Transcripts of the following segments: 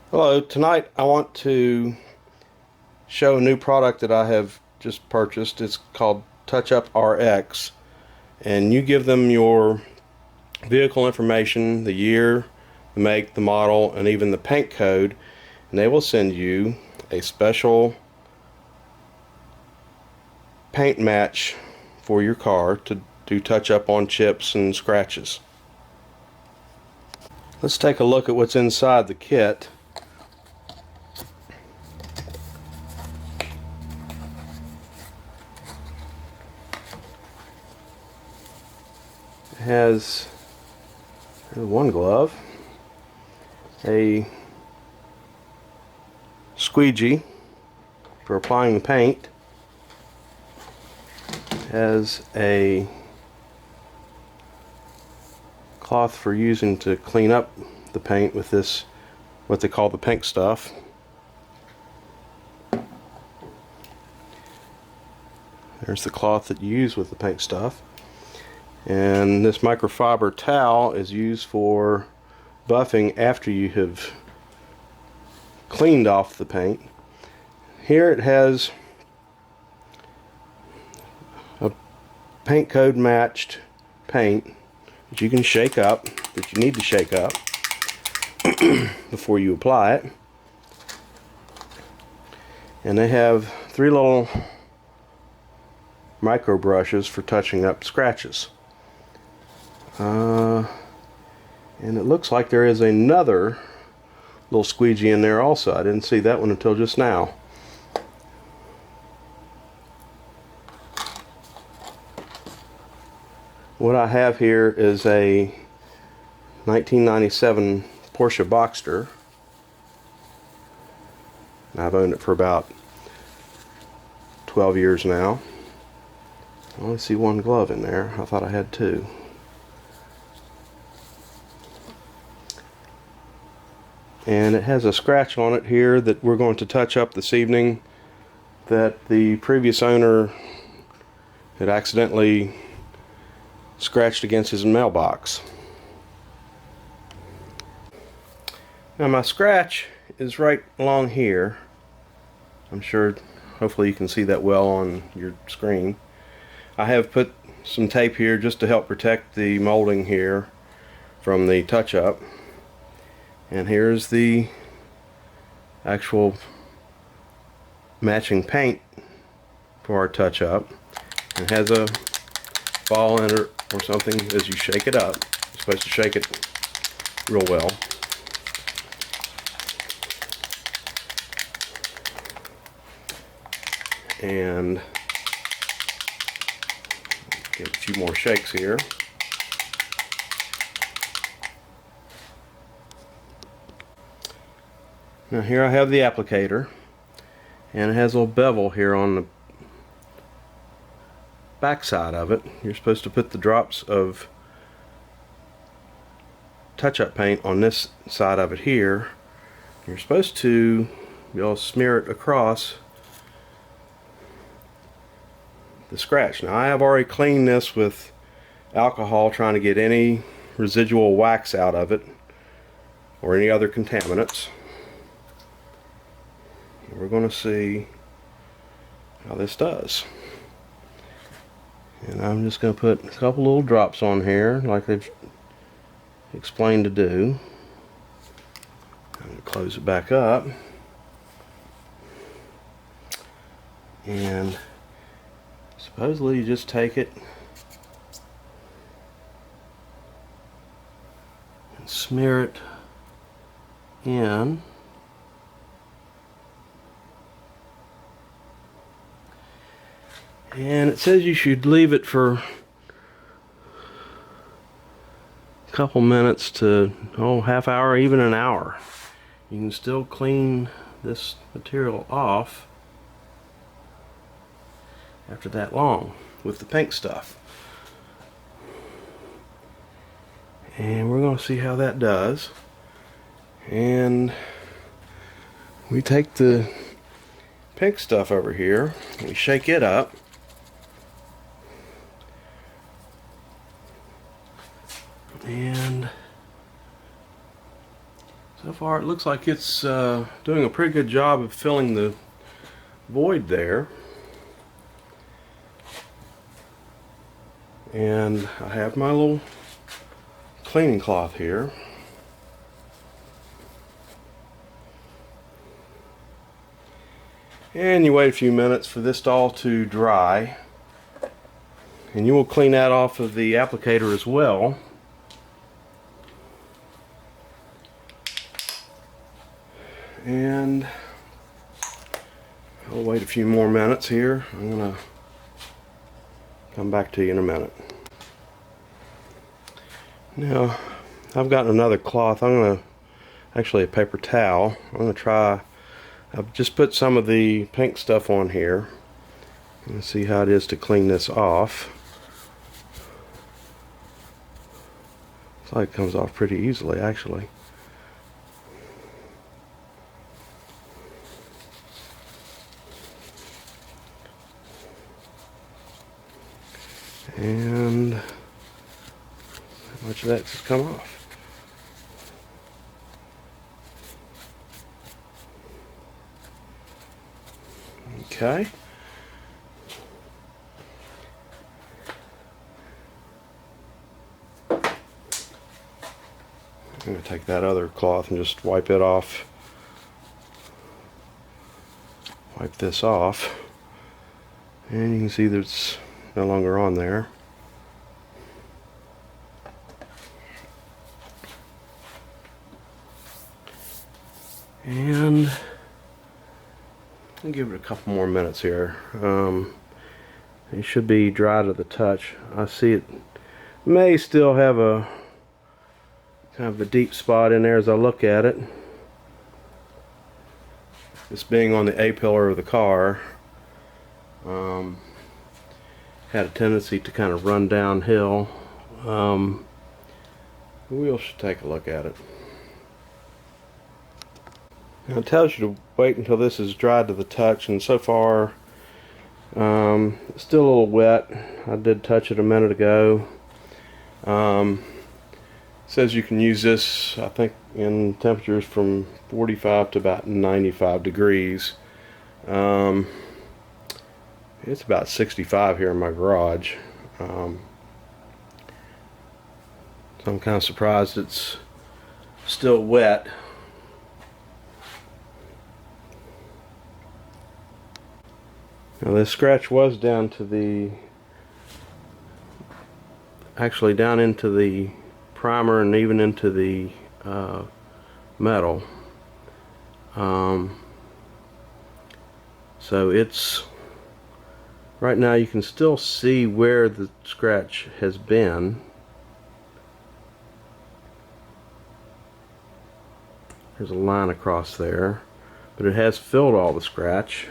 Hello, tonight I want to show a new product that I have just purchased. It's called Touchup RX, and you give them your vehicle information, the year, the make, the model, and even the paint code, and they will send you a special paint match for your car to do touch up on chips and scratches. Let's take a look at what's inside the kit. It has one glove, a squeegee for applying the paint, it has a cloth for using to clean up the paint with this, what they call the pink stuff. There's the cloth that you use with the pink stuff. And this microfiber towel is used for buffing after you have cleaned off the paint. Here it has a paint code matched paint that you can shake up, that you need to shake up before you apply it. And they have 3 little micro brushes for touching up scratches. And it looks like there is another little squeegee in there also. I didn't see that one until just now. What I have here is a 1997 Porsche Boxster. I've owned it for about 12 years now. I only see one glove in there. I thought I had 2. And it has a scratch on it here that we're going to touch up this evening that the previous owner had accidentally scratched against his mailbox. Now my scratch is right along here. I'm sure, hopefully you can see that well on your screen. I have put some tape here just to help protect the molding here from the touch-up. And here's the actual matching paint for our touch-up. It has a ball in it or something as you shake it up. You're supposed to shake it real well. And give a few more shakes here. Now here I have the applicator, and it has a little bevel here on the back side of it. You're supposed to put the drops of touch-up paint on this side of it here. You're supposed to be able to smear it across the scratch. Now I have already cleaned this with alcohol, trying to get any residual wax out of it or any other contaminants. We're going to see how this does. And I'm just going to put a couple little drops on here like they've explained to do. I'm going to close it back up. And supposedly you just take it and smear it in. And it says you should leave it for a couple minutes to half hour, even an hour. You can still clean this material off after that long with the pink stuff. And we're going to see how that does. And we take the pink stuff over here and we shake it up. And so far it looks like it's doing a pretty good job of filling the void there. And I have my little cleaning cloth here. And you wait a few minutes for this all to dry. And you will clean that off of the applicator as well. And I'll wait a few more minutes here. I'm going to come back to you in a minute. Now, I've got another cloth. I'm going to, actually a paper towel. I'm going to try, I've just put some of the pink stuff on here. Let's see how it is to clean this off. Looks like it comes off pretty easily, actually. And how much of that's come off. Okay. I'm going to take that other cloth and just wipe it off. Wipe this off. And you can see that it's no longer on there. And I'll give it a couple more minutes here. It should be dry to the touch. I see it may still have a kind of a deep spot in there as I look at it. This being on the A-pillar of the car, had a tendency to kind of run downhill. We should take a look at it. Now it tells you to wait until this is dried to the touch, and so far it's still a little wet. I did touch it a minute ago. It says you can use this, I think, in temperatures from 45 to about 95 degrees. It's about 65 here in my garage. So I'm kind of surprised it's still wet. Now this scratch was down to the, actually down into the primer and even into the metal. So it's, right now you can still see where the scratch has been. There's a line across there, but it has filled all the scratch.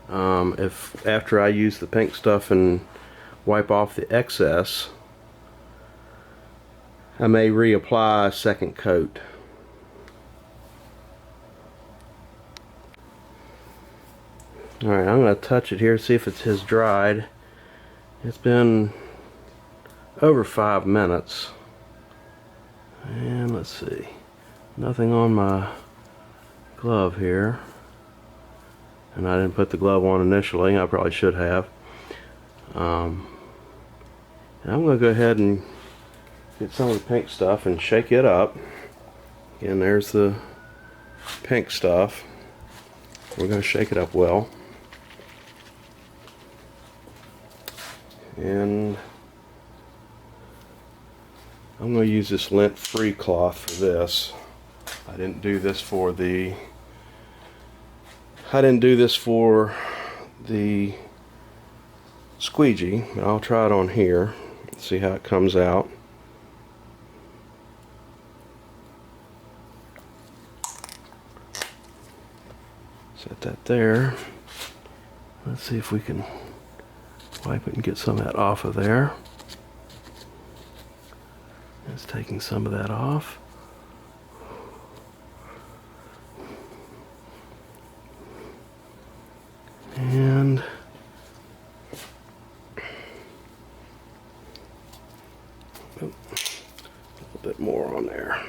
If after I use the pink stuff and wipe off the excess, I may reapply a second coat. Alright, I'm going to touch it here, see if it has dried. It's been over 5 minutes. And let's see. Nothing on my glove here. And I didn't put the glove on initially. I probably should have. And I'm going to go ahead and get some of the pink stuff and shake it up. Again, there's the pink stuff. We're going to shake it up well. And I'm going to use this lint-free cloth for this. I didn't do this for the squeegee, but I'll try it on here. See how it comes out. Set that there. Let's see if we can wipe it and get some of that off of there. It's taking some of that off. And a little bit more on there.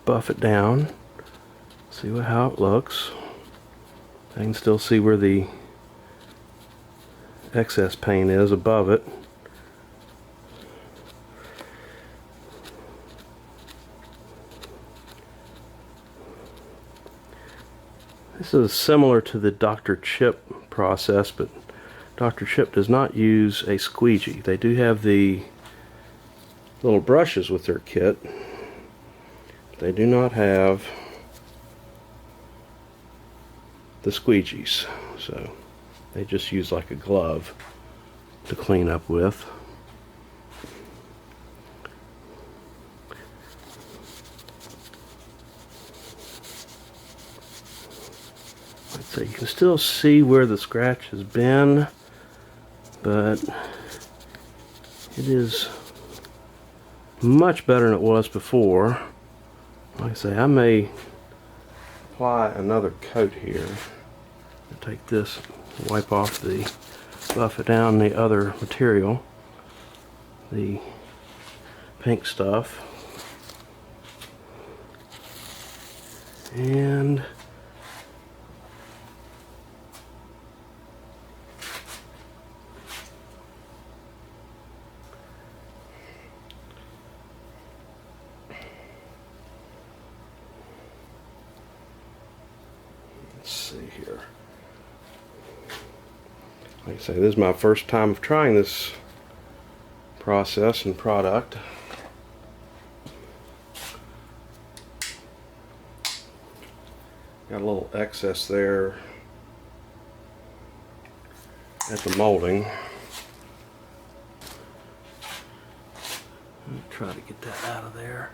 buff it down, see how it looks. I can still see where the excess paint is above it. This is similar to the Dr. Chip process, but Dr. Chip does not use a squeegee. They do have the little brushes with their kit. They do not have the squeegees, so they just use like a glove to clean up with. So you can still see where the scratch has been, but it is much better than it was before. Like I say, I may apply another coat here. I'll take this, wipe off the, buff it down the other material, the pink stuff, and let's see here. Like I say, this is my first time of trying this process and product. Got a little excess there at the molding. Let me try to get that out of there.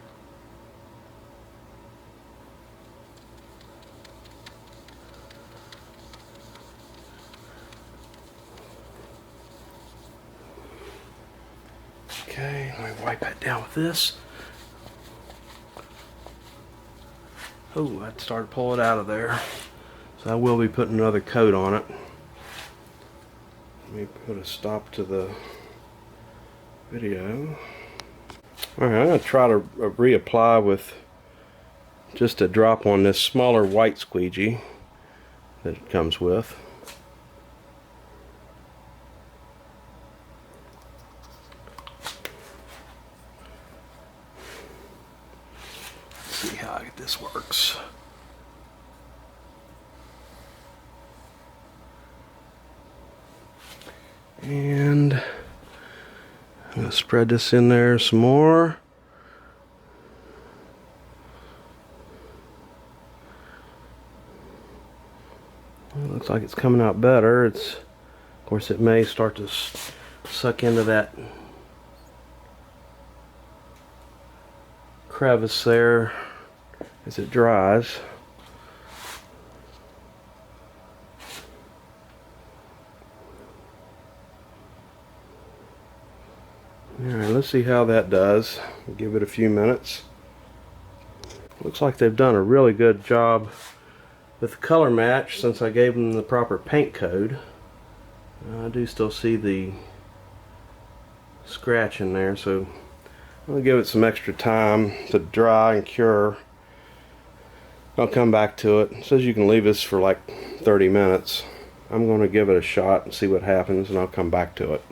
Okay, let me wipe that down with this. Oh, I started to pull it out of there. So I will be putting another coat on it. Let me put a stop to the video. Alright, I'm going to try to reapply with just a drop on this smaller white squeegee that it comes with. See how this works. And I'm going to spread this in there some more. It looks like it's coming out better. Of course, it may start to suck into that crevice there as it dries. Alright, let's see how that does. Give it a few minutes. Looks like they've done a really good job with the color match since I gave them the proper paint code. I do still see the scratch in there, so I'm going to give it some extra time to dry and cure. I'll come back to it. It says you can leave this for like 30 minutes. I'm going to give it a shot and see what happens, and I'll come back to it.